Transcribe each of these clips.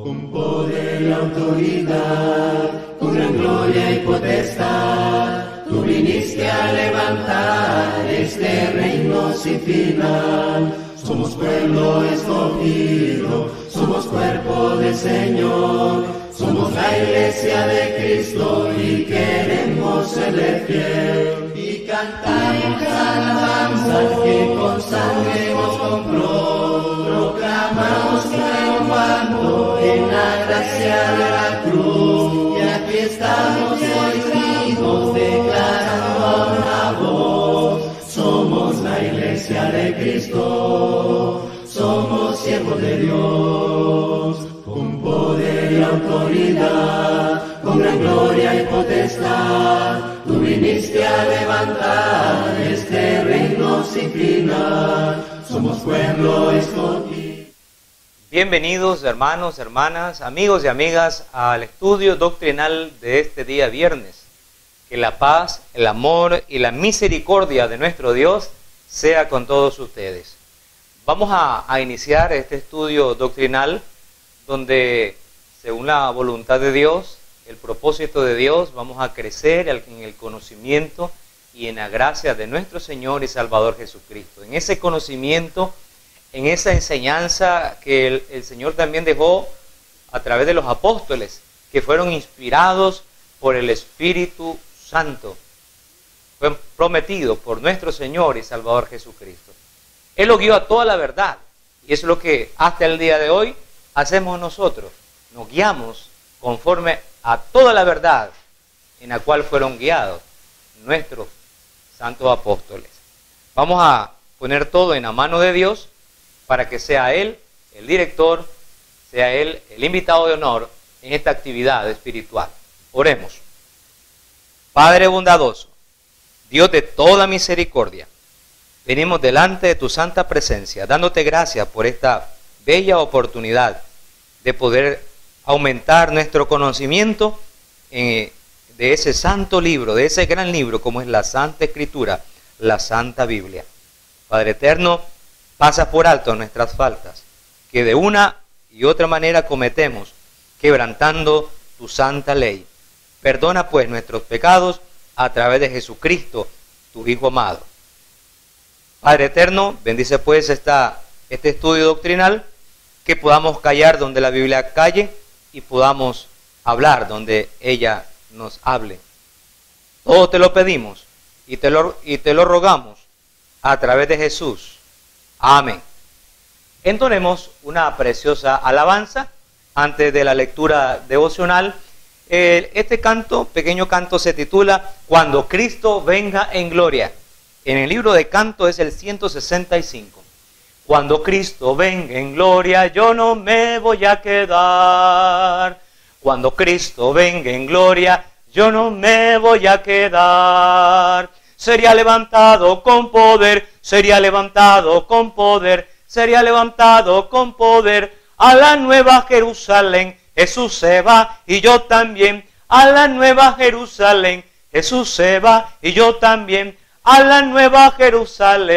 Con poder y autoridad, con gran gloria y potestad, tú viniste a levantar este reino sin final. Somos pueblo escogido, somos cuerpo del Señor, somos la iglesia de Cristo y queremos serle fiel. Y cantamos alabanzas que con sangre nos compró, proclamamos triunfando en la gracia de la cruz. Y aquí estamos hoy vivos declarando una voz, somos la iglesia de Cristo, somos siervos de Dios. Con poder y autoridad, con gran gloria y potestad, tú viniste a levantar este reino sin final. Somos pueblo escogido. Bienvenidos hermanos, hermanas, amigos y amigas al estudio doctrinal de este día viernes. Que la paz, el amor y la misericordia de nuestro Dios sea con todos ustedes. Vamos a iniciar este estudio doctrinal donde, según la voluntad de Dios, el propósito de Dios, vamos a crecer en el conocimiento y en la gracia de nuestro Señor y Salvador Jesucristo. En ese conocimiento, en esa enseñanza que el Señor también dejó a través de los apóstoles, que fueron inspirados por el Espíritu Santo, fue prometido por nuestro Señor y Salvador Jesucristo. Él lo guió a toda la verdad, y es lo que hasta el día de hoy hacemos nosotros. Nos guiamos conforme a toda la verdad en la cual fueron guiados nuestros santos apóstoles. Vamos a poner todo en la mano de Dios para que sea Él el director, sea Él el invitado de honor en esta actividad espiritual. Oremos. Padre bondadoso, Dios de toda misericordia, venimos delante de tu santa presencia, dándote gracias por esta bella oportunidad de poder aumentar nuestro conocimiento de ese santo libro, de ese gran libro como es la Santa Escritura, la Santa Biblia. Padre eterno, pasa por alto nuestras faltas, que de una y otra manera cometemos, quebrantando tu santa ley. Perdona pues nuestros pecados a través de Jesucristo, tu Hijo amado. Padre eterno, bendice pues este estudio doctrinal, que podamos callar donde la Biblia calle y podamos hablar donde ella nos hable. Todo te lo pedimos y te lo rogamos a través de Jesús. Amén. Entonemos una preciosa alabanza antes de la lectura devocional. Este pequeño canto se titula Cuando Cristo venga en gloria. En el libro de canto es el 165. Cuando Cristo venga en gloria, yo no me voy a quedar. Cuando Cristo venga en gloria, yo no me voy a quedar. Sería levantado con poder, sería levantado con poder, sería levantado con poder. A la nueva Jerusalén, Jesús se va y yo también. A la nueva Jerusalén, Jesús se va y yo también. A la nueva Jerusalén.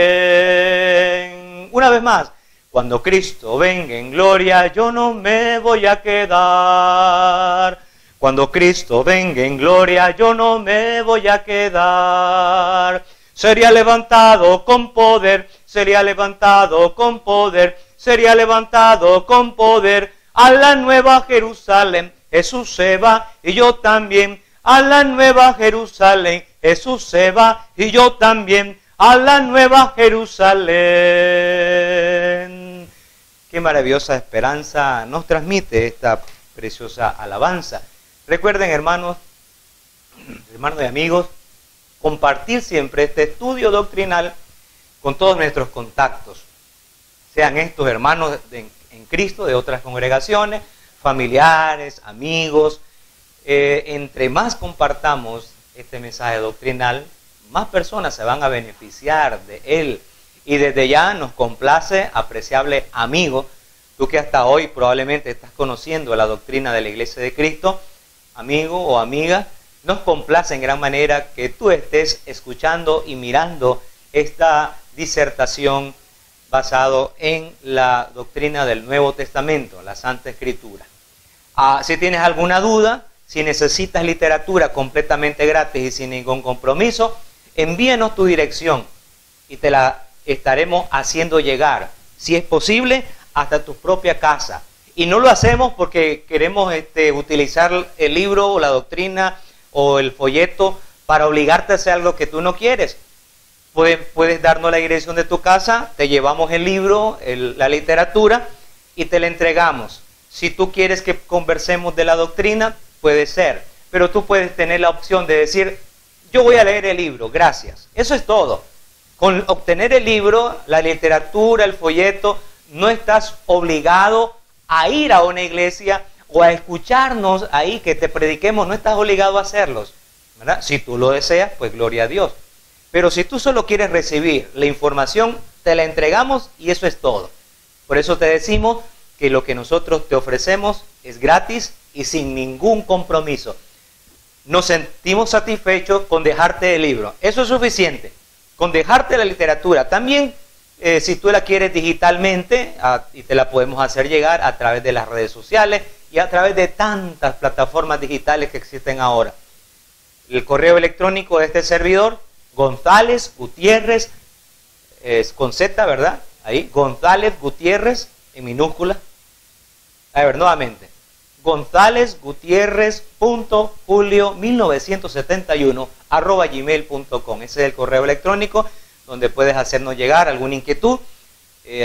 Una vez más, cuando Cristo venga en gloria, yo no me voy a quedar. Cuando Cristo venga en gloria, yo no me voy a quedar. Sería levantado con poder, sería levantado con poder, sería levantado con poder. A la nueva Jerusalén, Jesús se va y yo también. A la nueva Jerusalén, Jesús se va y yo también. A la nueva Jerusalén. Qué maravillosa esperanza nos transmite esta preciosa alabanza. Recuerden, hermanos y amigos, compartir siempre este estudio doctrinal con todos nuestros contactos. Sean estos hermanos en Cristo de otras congregaciones, familiares, amigos. Entre más compartamos este mensaje doctrinal, más personas se van a beneficiar de él. Y desde ya nos complace, apreciable amigo, tú que hasta hoy probablemente estás conociendo la doctrina de la Iglesia de Cristo, amigo o amiga, nos complace en gran manera que tú estés escuchando y mirando esta disertación basado en la doctrina del Nuevo Testamento, la Santa Escritura. Si tienes alguna duda, si necesitas literatura completamente gratis y sin ningún compromiso, envíanos tu dirección y te la estaremos haciendo llegar, si es posible, hasta tu propia casa. Y no lo hacemos porque queremos utilizar el libro o la doctrina o el folleto para obligarte a hacer algo que tú no quieres. Puedes darnos la dirección de tu casa, te llevamos el libro, la literatura y te la entregamos. Si tú quieres que conversemos de la doctrina, puede ser. Pero tú puedes tener la opción de decir, yo voy a leer el libro, gracias. Eso es todo. Con obtener el libro, la literatura, el folleto, no estás obligado a ir a una iglesia o a escucharnos ahí, que te prediquemos, no estás obligado a hacerlos, ¿verdad? Si tú lo deseas, pues gloria a Dios. Pero si tú solo quieres recibir la información, te la entregamos y eso es todo. Por eso te decimos que lo que nosotros te ofrecemos es gratis y sin ningún compromiso. Nos sentimos satisfechos con dejarte el libro. Eso es suficiente. Con dejarte la literatura. También, si tú la quieres digitalmente, y te la podemos hacer llegar a través de las redes sociales y a través de tantas plataformas digitales que existen ahora. El correo electrónico de este servidor, González Gutiérrez, es con Z, ¿verdad? Ahí, González Gutiérrez, en minúscula. A ver, nuevamente. González Gutiérrez.julio1971 @gmail.com. Ese es el correo electrónico donde puedes hacernos llegar alguna inquietud,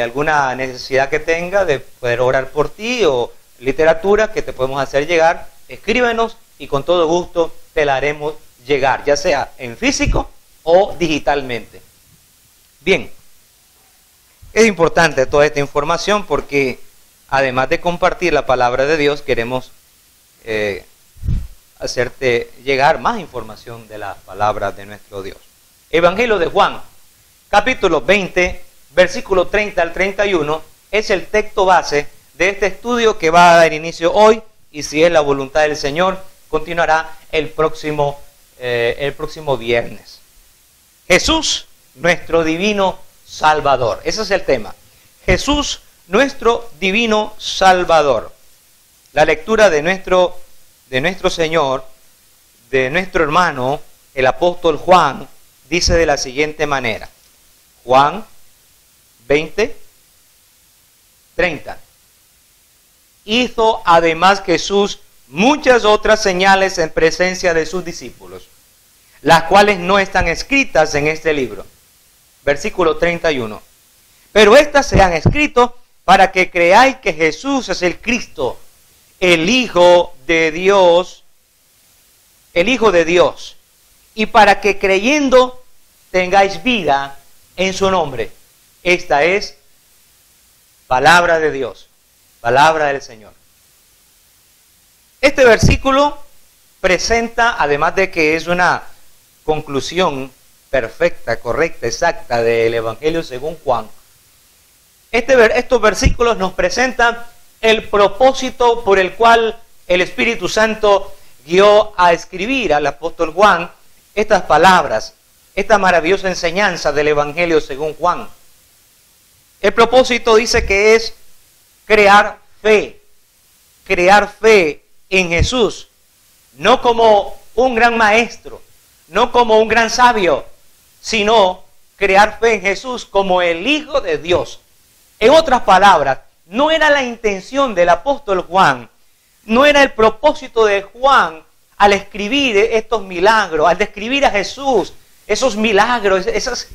alguna necesidad que tenga de poder orar por ti o literatura que te podemos hacer llegar. Escríbenos y con todo gusto te la haremos llegar, ya sea en físico o digitalmente. Bien, es importante toda esta información porque además de compartir la palabra de Dios, queremos hacerte llegar más información de la palabra de nuestro Dios. Evangelio de Juan, capítulo 20, versículo 30 al 31, es el texto base de este estudio que va a dar inicio hoy y si es la voluntad del Señor, continuará el próximo viernes. Jesús, nuestro divino Salvador. Ese es el tema. Jesús, nuestro divino Salvador. La lectura de nuestro Señor, de nuestro hermano, el apóstol Juan, dice de la siguiente manera. Juan 20, 30. Hizo además Jesús muchas otras señales en presencia de sus discípulos, las cuales no están escritas en este libro. Versículo 31. Pero estas se han escrito para que creáis que Jesús es el Cristo, el Hijo de Dios, y para que creyendo tengáis vida en su nombre. Esta es palabra de Dios, palabra del Señor. Este versículo presenta, además de que es una conclusión correcta, exacta del Evangelio según Juan, estos versículos nos presentan el propósito por el cual el Espíritu Santo guió a escribir al apóstol Juan estas palabras, esta maravillosa enseñanza del Evangelio según Juan. El propósito dice que es crear fe en Jesús, no como un gran maestro, no como un gran sabio, sino crear fe en Jesús como el Hijo de Dios. En otras palabras, no era la intención del apóstol Juan, no era el propósito de Juan al escribir estos milagros, al describir a Jesús, esos milagros, esas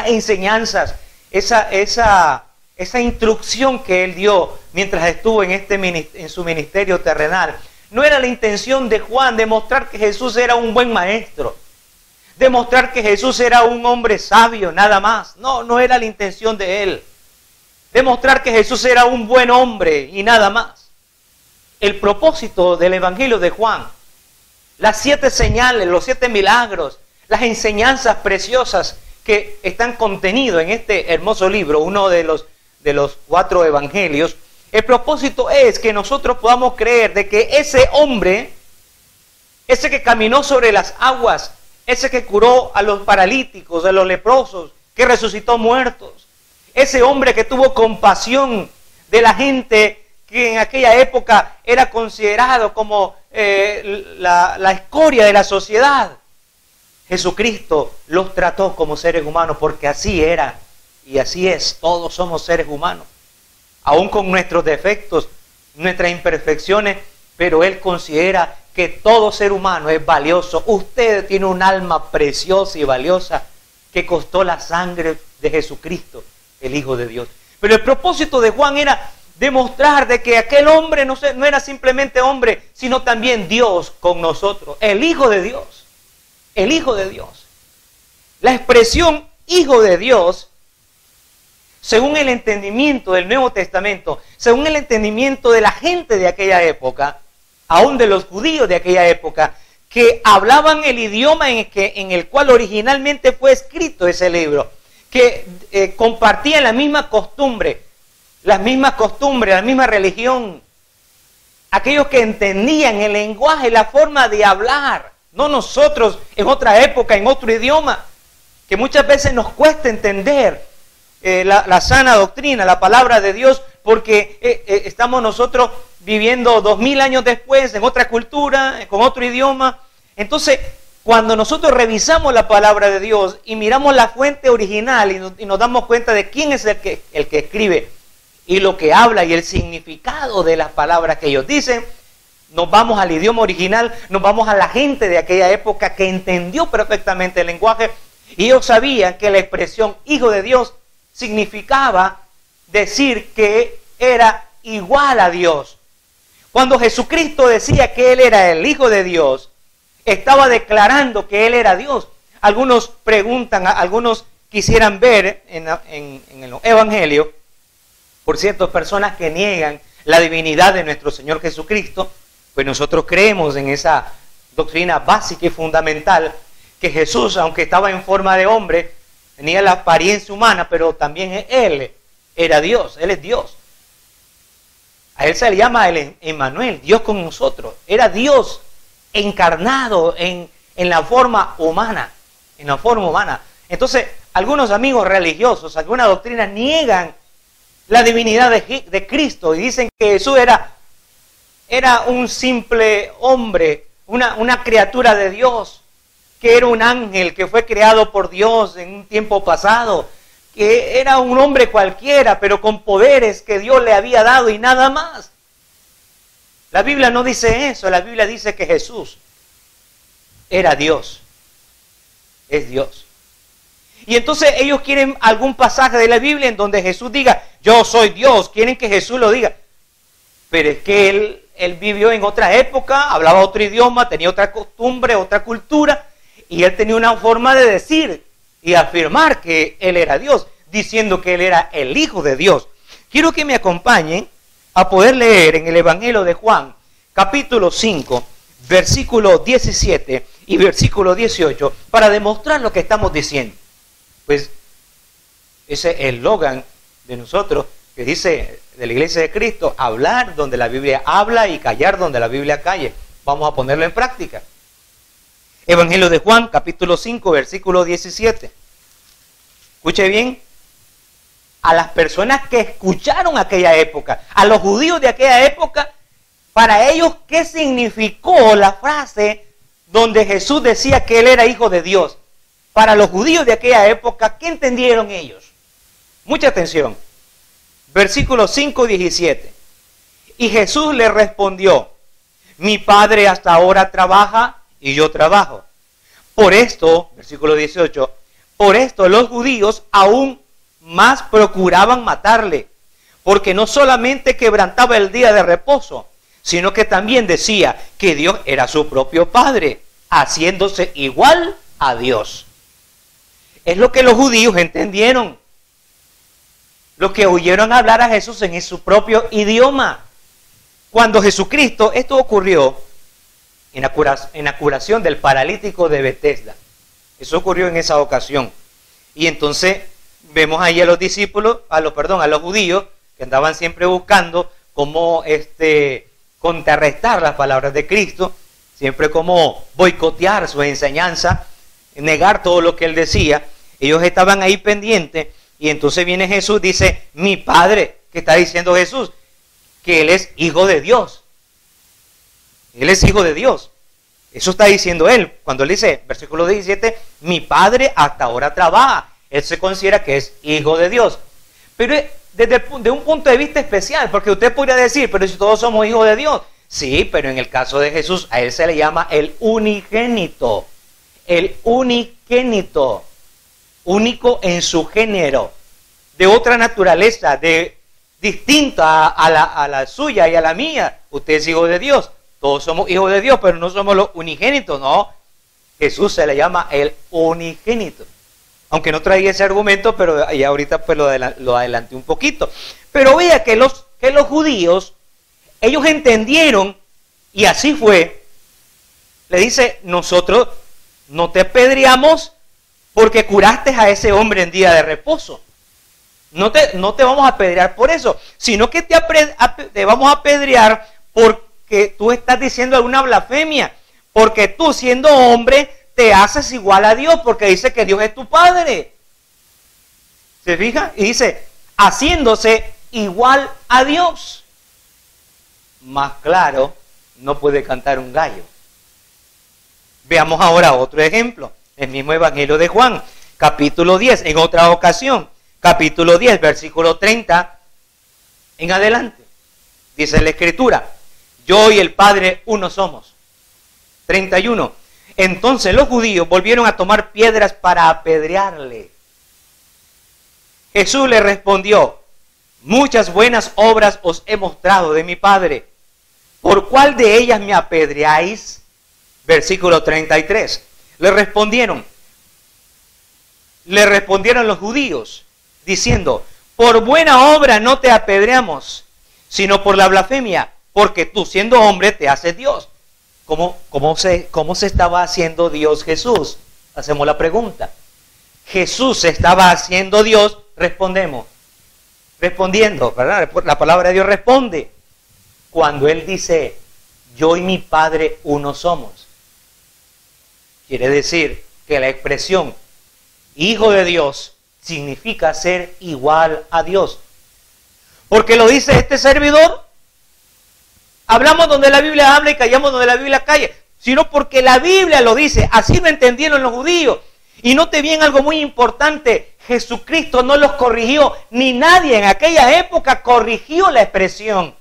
enseñanzas, esa instrucción que él dio mientras estuvo en su ministerio terrenal. No era la intención de Juan demostrar que Jesús era un buen maestro, demostrar que Jesús era un hombre sabio, nada más. No era la intención de él. Demostrar que Jesús era un buen hombre y nada más. El propósito del Evangelio de Juan, las 7 señales, los 7 milagros, las enseñanzas preciosas que están contenidos en este hermoso libro, uno de los 4 evangelios, el propósito es que nosotros podamos creer de que ese hombre, ese que caminó sobre las aguas, ese que curó a los paralíticos, a los leprosos, que resucitó muertos, ese hombre que tuvo compasión de la gente que en aquella época era considerado como la escoria de la sociedad. Jesucristo los trató como seres humanos porque así era y así es. Todos somos seres humanos, aún con nuestros defectos, nuestras imperfecciones, pero Él considera que todo ser humano es valioso. Usted tiene un alma preciosa y valiosa que costó la sangre de Jesucristo, el Hijo de Dios. Pero el propósito de Juan era demostrar de que aquel hombre no era simplemente hombre, sino también Dios con nosotros, el Hijo de Dios, el Hijo de Dios. La expresión Hijo de Dios, según el entendimiento del Nuevo Testamento, según el entendimiento de la gente de aquella época, aún de los judíos de aquella época, que hablaban el idioma en el cual originalmente fue escrito ese libro, que compartían la misma costumbre, la misma religión, aquellos que entendían el lenguaje, la forma de hablar, no nosotros en otra época, en otro idioma, que muchas veces nos cuesta entender la sana doctrina, la palabra de Dios, porque estamos nosotros viviendo 2000 años después, en otra cultura, con otro idioma. Entonces, cuando nosotros revisamos la palabra de Dios y miramos la fuente original y nos damos cuenta de quién es el que escribe y lo que habla y el significado de las palabras que ellos dicen, nos vamos al idioma original, nos vamos a la gente de aquella época que entendió perfectamente el lenguaje, y ellos sabían que la expresión Hijo de Dios significaba decir que era igual a Dios. Cuando Jesucristo decía que Él era el Hijo de Dios, estaba declarando que Él era Dios. Algunos preguntan, algunos quisieran ver en el Evangelio, por cierto, personas que niegan la divinidad de nuestro Señor Jesucristo, pues nosotros creemos en esa doctrina básica y fundamental, que Jesús, aunque estaba en forma de hombre, tenía la apariencia humana, pero también Él era Dios, Él es Dios. A Él se le llama el Emmanuel, Dios con nosotros. Era Dios encarnado en la forma humana, en la forma humana. Entonces, algunos amigos religiosos, algunas doctrinas niegan la divinidad de Cristo y dicen que Jesús era un simple hombre, una criatura de Dios, que era un ángel que fue creado por Dios en un tiempo pasado, que era un hombre cualquiera, pero con poderes que Dios le había dado y nada más. La Biblia no dice eso, la Biblia dice que Jesús era Dios, es Dios. Y entonces ellos quieren algún pasaje de la Biblia en donde Jesús diga, yo soy Dios, quieren que Jesús lo diga. Pero es que él vivió en otra época, hablaba otro idioma, tenía otra costumbre, otra cultura, y él tenía una forma de decir y afirmar que Él era Dios, diciendo que Él era el Hijo de Dios. Quiero que me acompañen a poder leer en el Evangelio de Juan, capítulo 5, versículo 17 y versículo 18, para demostrar lo que estamos diciendo. Pues ese es el eslogan de nosotros, que dice de la Iglesia de Cristo, hablar donde la Biblia habla y callar donde la Biblia calle. Vamos a ponerlo en práctica. Evangelio de Juan, capítulo 5, versículo 17. Escuche bien, a las personas que escucharon aquella época, a los judíos de aquella época, para ellos, ¿qué significó la frase donde Jesús decía que Él era Hijo de Dios? Para los judíos de aquella época, ¿qué entendieron ellos? Mucha atención. Versículo 5, 17. Y Jesús le respondió, mi Padre hasta ahora trabaja y yo trabajo. Por esto, versículo 18, por esto los judíos aún más procuraban matarle, porque no solamente quebrantaba el día de reposo, sino que también decía que Dios era su propio Padre, haciéndose igual a Dios. Es lo que los judíos entendieron, lo que oyeron hablar a Jesús en su propio idioma. Cuando Jesucristo, esto ocurrió en la curación del paralítico de Betesda. Eso ocurrió en esa ocasión. Y entonces vemos ahí a los discípulos, a los judíos, que andaban siempre buscando cómo contrarrestar las palabras de Cristo, siempre como boicotear su enseñanza, negar todo lo que Él decía. Ellos estaban ahí pendientes, y entonces viene Jesús, dice, mi Padre, ¿qué está diciendo Jesús? que Él es hijo de Dios. Él es hijo de Dios. Eso está diciendo Él. Cuando Él dice, versículo 17, mi Padre hasta ahora trabaja. Él se considera que es hijo de Dios. Pero desde un punto de vista especial, porque usted podría decir, pero si todos somos hijos de Dios. Sí, pero en el caso de Jesús, a Él se le llama el unigénito. El unigénito. Único en su género. De otra naturaleza, distinta a la suya y a la mía. Usted es hijo de Dios. Todos somos hijos de Dios, pero no somos los unigénitos, no. Jesús se le llama el unigénito. Aunque no traía ese argumento, pero ya ahorita pues lo adelanté un poquito. Pero vea que los judíos, ellos entendieron, y así fue. Le dice, nosotros no te apedreamos porque curaste a ese hombre en día de reposo. No te vamos a apedrear por eso, sino que te vamos a apedrear porque tú estás diciendo alguna blasfemia, porque tú siendo hombre te haces igual a Dios, porque dice que Dios es tu Padre. ¿Se fija? Y dice, haciéndose igual a Dios. Más claro, no puede cantar un gallo. Veamos ahora otro ejemplo. El mismo Evangelio de Juan, capítulo 10, en otra ocasión. Capítulo 10, versículo 30 en adelante. Dice la Escritura, yo y el Padre uno somos. 31. Entonces los judíos volvieron a tomar piedras para apedrearle. Jesús le respondió, muchas buenas obras os he mostrado de mi Padre. ¿Por cuál de ellas me apedreáis? Versículo 33. Le respondieron los judíos, diciendo, por buena obra no te apedreamos, sino por la blasfemia, porque tú siendo hombre te haces Dios. ¿Cómo se estaba haciendo Dios Jesús? Hacemos la pregunta. Jesús se estaba haciendo Dios, respondiendo, ¿verdad? La palabra de Dios responde. Cuando Él dice, yo y mi Padre uno somos. Quiere decir que la expresión hijo de Dios significa ser igual a Dios. Porque lo dice este servidor. Hablamos donde la Biblia habla y callamos donde la Biblia calla. Sino porque la Biblia lo dice. Así lo entendieron los judíos. Y note bien algo muy importante. Jesucristo no los corrigió. Ni nadie en aquella época corrigió la expresión.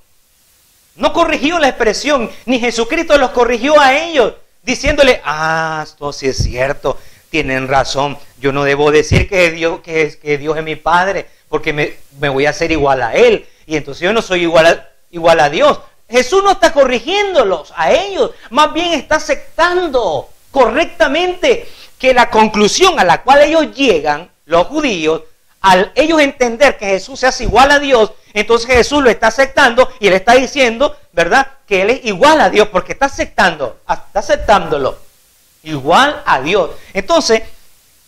No corrigió la expresión. Ni Jesucristo los corrigió a ellos. Diciéndole, esto sí es cierto. Tienen razón. Yo no debo decir que Dios es mi Padre. Porque me voy a hacer igual a Él. Y entonces yo no soy igual a Dios. Jesús no está corrigiéndolos a ellos, más bien está aceptando correctamente que la conclusión a la cual ellos llegan, los judíos, al ellos entender que Jesús se hace igual a Dios, entonces Jesús lo está aceptando y le está diciendo, ¿verdad?, que Él es igual a Dios, porque está aceptándolo, igual a Dios. Entonces,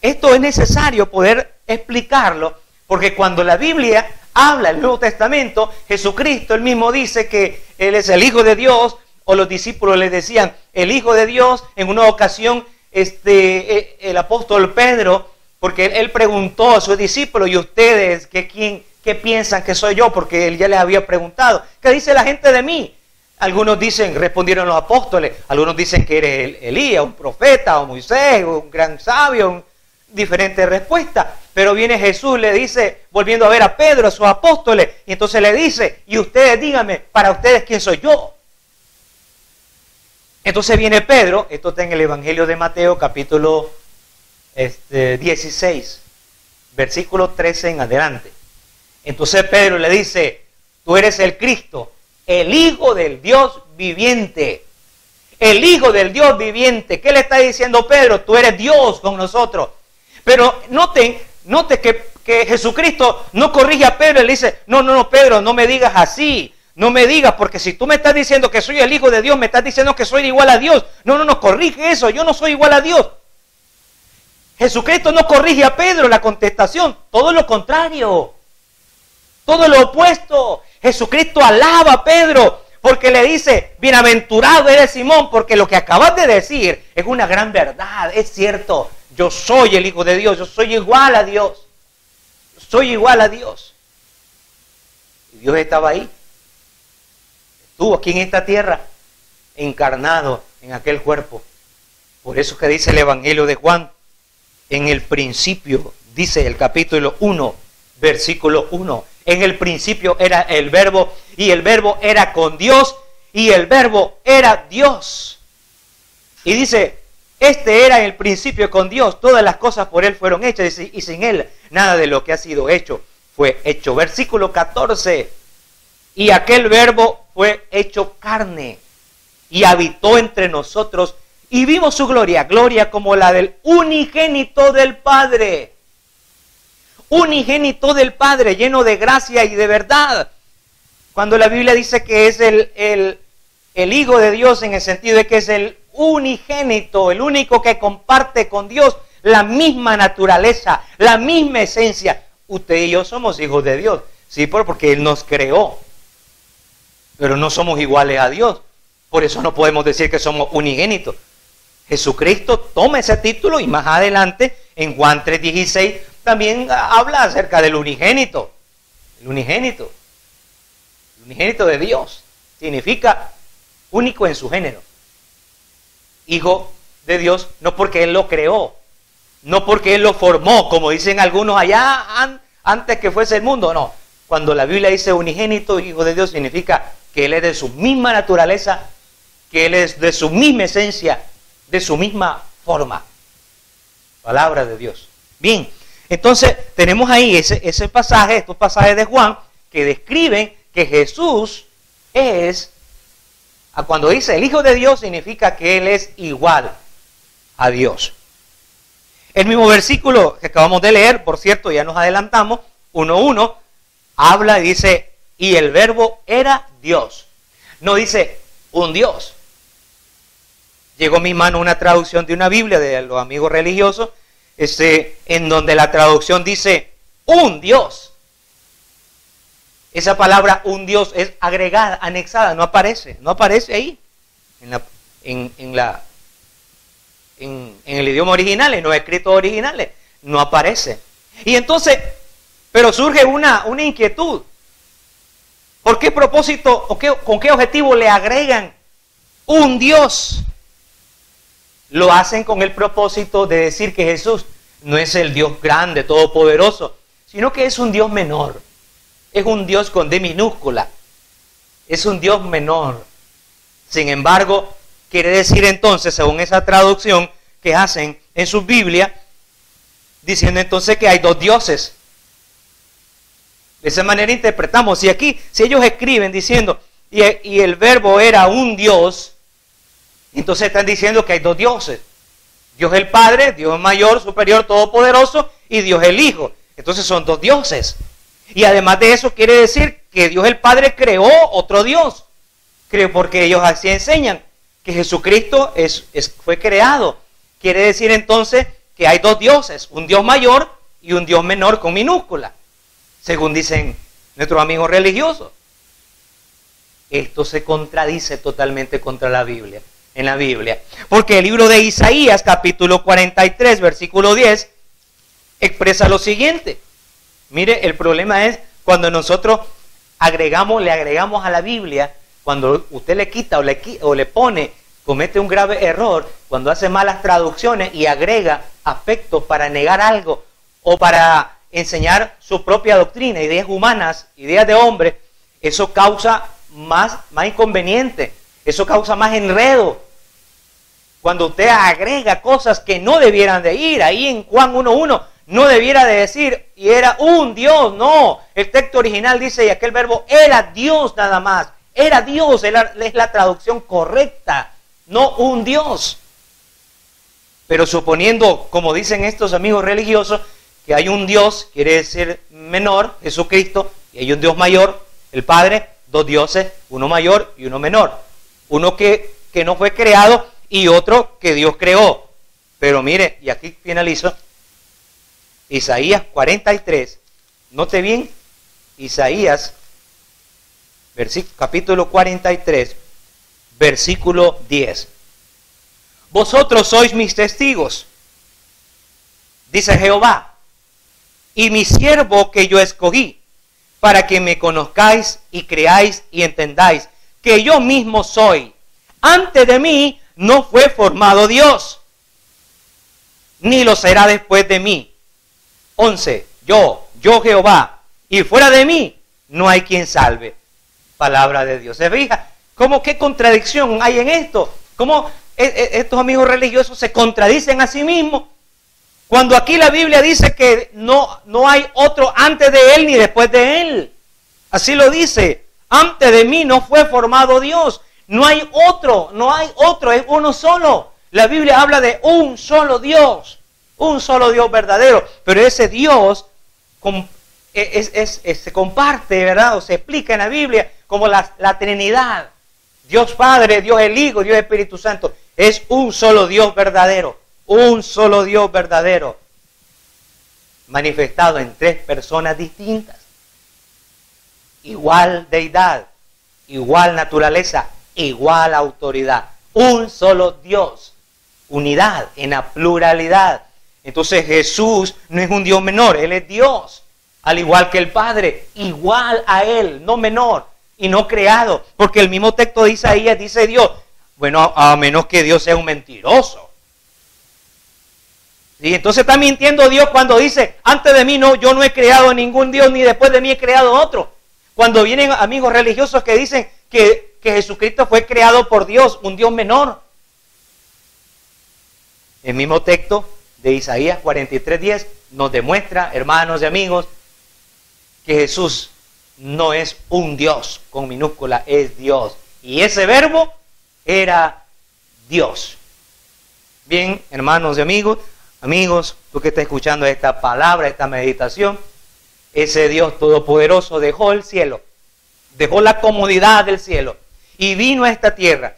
esto es necesario poder explicarlo, porque cuando la Biblia habla el Nuevo Testamento, Jesucristo él mismo dice que Él es el Hijo de Dios, o los discípulos le decían el Hijo de Dios. En una ocasión el apóstol Pedro, porque él preguntó a sus discípulos, ¿y ustedes qué piensan que soy yo? Porque él ya les había preguntado, ¿qué dice la gente de mí? Algunos dicen, respondieron los apóstoles, algunos dicen que eres Elías, un profeta, o Moisés, o un gran sabio, diferentes respuestas. Pero viene Jesús, le dice, volviendo a ver a Pedro, a sus apóstoles, y entonces le dice, y ustedes díganme, para ustedes, ¿quién soy yo? Entonces viene Pedro, esto está en el Evangelio de Mateo, capítulo 16, versículo 13 en adelante. Entonces Pedro le dice, tú eres el Cristo, el Hijo del Dios viviente. El Hijo del Dios viviente. ¿Qué le está diciendo Pedro? Tú eres Dios con nosotros. Pero note que Jesucristo no corrige a Pedro y le dice, no, Pedro, no me digas así. No me digas, porque si tú me estás diciendo que soy el Hijo de Dios, me estás diciendo que soy igual a Dios. No, corrige eso, yo no soy igual a Dios. Jesucristo no corrige a Pedro la contestación, todo lo contrario. Todo lo opuesto. Jesucristo alaba a Pedro porque le dice, bienaventurado eres Simón, porque lo que acabas de decir es una gran verdad, es cierto. Yo soy el Hijo de Dios, yo soy igual a Dios. Soy igual a Dios. Y Dios estaba ahí. estuvo aquí en esta tierra, encarnado en aquel cuerpo. Por eso que dice el Evangelio de Juan, en el principio, dice el capítulo 1, versículo 1, en el principio era el Verbo, y el Verbo era con Dios, y el Verbo era Dios. Y dice, este era en el principio con Dios, todas las cosas por Él fueron hechas, y sin Él nada de lo que ha sido hecho fue hecho. Versículo 14, y aquel Verbo fue hecho carne, y habitó entre nosotros, y vimos su gloria, gloria como la del unigénito del Padre. Unigénito del Padre, lleno de gracia y de verdad. Cuando la Biblia dice que es el Hijo de Dios, en el sentido de que es el unigénito, el único que comparte con Dios la misma naturaleza, la misma esencia. Usted y yo somos hijos de Dios, sí, porque Él nos creó, pero no somos iguales a Dios. Por eso no podemos decir que somos unigénitos. Jesucristo toma ese título y más adelante, en Juan 3:16, también habla acerca del unigénito. El unigénito de Dios significa único en su género. Hijo de Dios, no porque Él lo creó, no porque Él lo formó, como dicen algunos allá antes que fuese el mundo, no. Cuando la Biblia dice unigénito, hijo de Dios, significa que Él es de su misma naturaleza, que Él es de su misma esencia, de su misma forma. Palabra de Dios. Bien, entonces tenemos ahí ese pasaje, estos pasajes de Juan, que describen que Jesús es, cuando dice el Hijo de Dios, significa que Él es igual a Dios. El mismo versículo que acabamos de leer, por cierto, ya nos adelantamos, 1:1, habla y dice, y el Verbo era Dios. No dice un Dios. Llegó a mi mano una traducción de una Biblia de los amigos religiosos, en donde la traducción dice un Dios. Esa palabra un Dios es agregada, anexada, no aparece ahí en el idioma original, en los escritos originales, no aparece. Y entonces, pero surge una inquietud. ¿Por qué propósito o con qué objetivo le agregan un Dios? Lo hacen con el propósito de decir que Jesús no es el Dios grande, todopoderoso, sino que es un Dios menor. Es un Dios con D minúscula. Es un Dios menor. Sin embargo, quiere decir entonces, según esa traducción que hacen en su Biblia, diciendo entonces que hay dos dioses. De esa manera interpretamos. Si ellos escriben diciendo, y el Verbo era un Dios, entonces están diciendo que hay dos dioses. Dios el Padre, Dios mayor, superior, todopoderoso, y Dios el Hijo. Entonces son dos dioses. Y además de eso quiere decir que Dios el Padre creó otro Dios. Creo porque ellos así enseñan que Jesucristo fue creado. Quiere decir entonces que hay dos dioses, un Dios mayor y un Dios menor con minúscula, según dicen nuestros amigos religiosos. Esto se contradice totalmente contra la Biblia. En la Biblia, porque el libro de Isaías, capítulo 43, versículo 10, expresa lo siguiente. Mire, el problema es cuando nosotros le agregamos a la Biblia, cuando usted le quita o le pone, comete un grave error, cuando hace malas traducciones y agrega aspectos para negar algo o para enseñar su propia doctrina, ideas humanas, ideas de hombre, eso causa más inconveniente, eso causa más enredo. Cuando usted agrega cosas que no debieran de ir, ahí en Juan 1:1, no debiera de decir, y era un Dios, no. El texto original dice, y aquel Verbo era Dios nada más. Era Dios, es la traducción correcta, no un Dios. Pero suponiendo, como dicen estos amigos religiosos, que hay un Dios, quiere decir menor, Jesucristo, y hay un Dios mayor, el Padre, dos dioses, uno mayor y uno menor. Uno que no fue creado y otro que Dios creó. Pero mire, y aquí finalizo, Isaías 43, note bien, Isaías, capítulo 43, versículo 10. Vosotros sois mis testigos, dice Jehová, y mi siervo que yo escogí, para que me conozcáis y creáis y entendáis que yo mismo soy. Antes de mí no fue formado Dios, ni lo será después de mí. 11. Yo Jehová, y fuera de mí no hay quien salve. Palabra de Dios. ¿Se fija? ¿Cómo qué contradicción hay en esto? ¿Cómo estos amigos religiosos se contradicen a sí mismos? Cuando aquí la Biblia dice que no hay otro antes de Él ni después de Él. Así lo dice. Antes de mí no fue formado Dios. No hay otro, es uno solo. La Biblia habla de un solo Dios verdadero. Pero ese Dios se comparte, ¿verdad? O se explica en la Biblia como la Trinidad. Dios Padre, Dios el Hijo, Dios Espíritu Santo. Es un solo Dios verdadero. Un solo Dios verdadero. Manifestado en tres personas distintas. Igual deidad, igual naturaleza, igual autoridad. Un solo Dios. Unidad en la pluralidad. Entonces Jesús no es un Dios menor, Él es Dios. Al igual que el Padre, igual a Él, no menor y no creado. Porque el mismo texto de Isaías dice Dios, bueno, a menos que Dios sea un mentiroso. Y entonces está mintiendo Dios cuando dice, antes de mí yo no he creado ningún Dios, ni después de mí he creado otro. Cuando vienen amigos religiosos que dicen que Jesucristo fue creado por Dios, un Dios menor. El mismo texto de Isaías 43:10 nos demuestra, hermanos y amigos, que Jesús no es un Dios con minúscula, es Dios. Y ese verbo era Dios. Bien, hermanos y amigos, tú que estás escuchando esta palabra, esta meditación, ese Dios todopoderoso dejó el cielo, dejó la comodidad del cielo y vino a esta tierra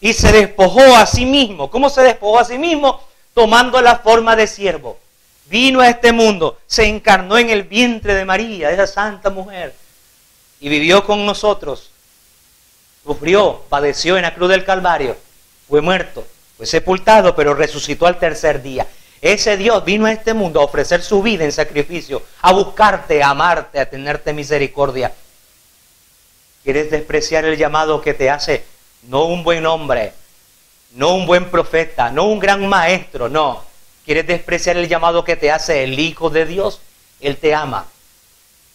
y se despojó a sí mismo. ¿Cómo se despojó a sí mismo? Tomando la forma de siervo. Vino a este mundo, se encarnó en el vientre de María, esa santa mujer, y vivió con nosotros. Sufrió, padeció en la cruz del Calvario, fue muerto, fue sepultado, pero resucitó al tercer día. Ese Dios vino a este mundo a ofrecer su vida en sacrificio, a buscarte, a amarte, a tenerte misericordia. ¿Quieres despreciar el llamado que te hace no un buen hombre, no un buen profeta, no un gran maestro? No. ¿Quieres despreciar el llamado que te hace el Hijo de Dios? Él te ama,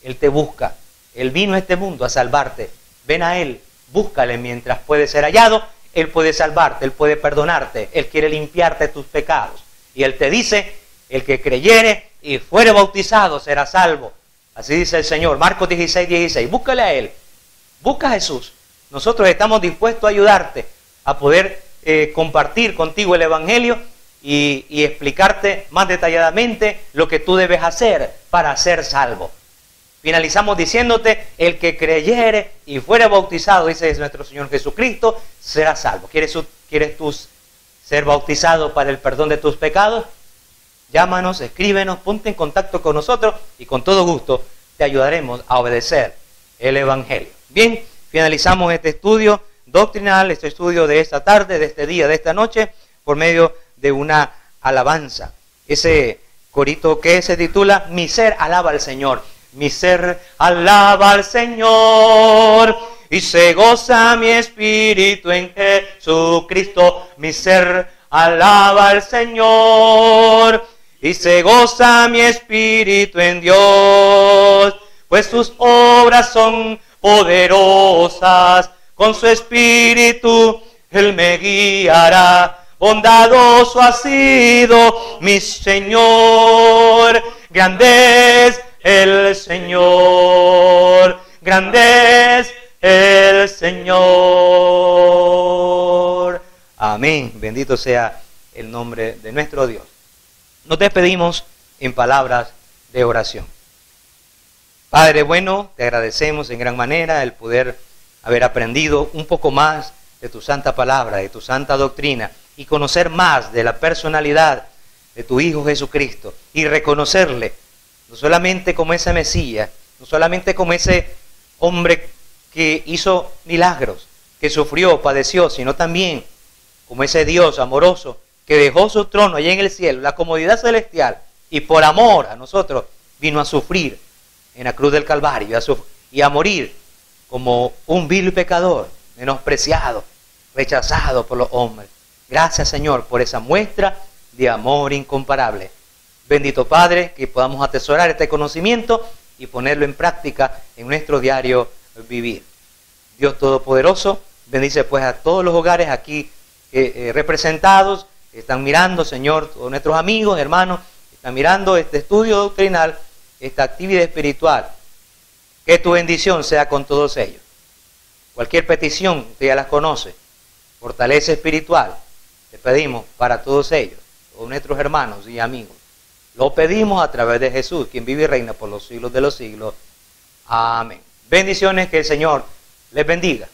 Él te busca. Él vino a este mundo a salvarte. Ven a Él, búscale mientras puede ser hallado. Él puede salvarte, Él puede perdonarte, Él quiere limpiarte tus pecados. Y Él te dice, el que creyere y fuere bautizado será salvo. Así dice el Señor. Marcos 16:16. Búscale a Él. Busca a Jesús. Nosotros estamos dispuestos a ayudarte a poder compartir contigo el Evangelio y explicarte más detalladamente lo que tú debes hacer para ser salvo. Finalizamos diciéndote, el que creyere y fuere bautizado, dice nuestro Señor Jesucristo, será salvo. ¿Quieres tú ser bautizado para el perdón de tus pecados? Llámanos, escríbenos, ponte en contacto con nosotros y con todo gusto te ayudaremos a obedecer el Evangelio. Bien, finalizamos este estudio doctrinal, este estudio de esta tarde, de este día, de esta noche, por medio de una alabanza. Ese corito que se titula Mi ser alaba al Señor. Mi ser alaba al Señor y se goza mi espíritu en Jesucristo. Mi ser alaba al Señor y se goza mi espíritu en Dios, pues sus obras son poderosas. Con su espíritu Él me guiará. Bondadoso ha sido mi Señor. Grande es el Señor. Grande es el Señor. Amén. Bendito sea el nombre de nuestro Dios. Nos despedimos en palabras de oración. Padre bueno, te agradecemos en gran manera el poder haber aprendido un poco más de tu santa palabra, de tu santa doctrina, y conocer más de la personalidad de tu Hijo Jesucristo, y reconocerle no solamente como ese Mesías, no solamente como ese hombre que hizo milagros, que sufrió, padeció, sino también como ese Dios amoroso que dejó su trono allá en el cielo, la comodidad celestial, y por amor a nosotros vino a sufrir en la cruz del Calvario y a morir como un vil pecador, menospreciado, rechazado por los hombres. Gracias, Señor, por esa muestra de amor incomparable. Bendito Padre, que podamos atesorar este conocimiento y ponerlo en práctica en nuestro diario vivir. Dios Todopoderoso, bendice pues a todos los hogares aquí representados, que están mirando, Señor, todos nuestros amigos, hermanos, que están mirando este estudio doctrinal, esta actividad espiritual. Que tu bendición sea con todos ellos. Cualquier petición, usted ya las conoce. Fortaleza espiritual, te pedimos para todos ellos, todos nuestros hermanos y amigos. Lo pedimos a través de Jesús, quien vive y reina por los siglos de los siglos. Amén. Bendiciones, que el Señor les bendiga.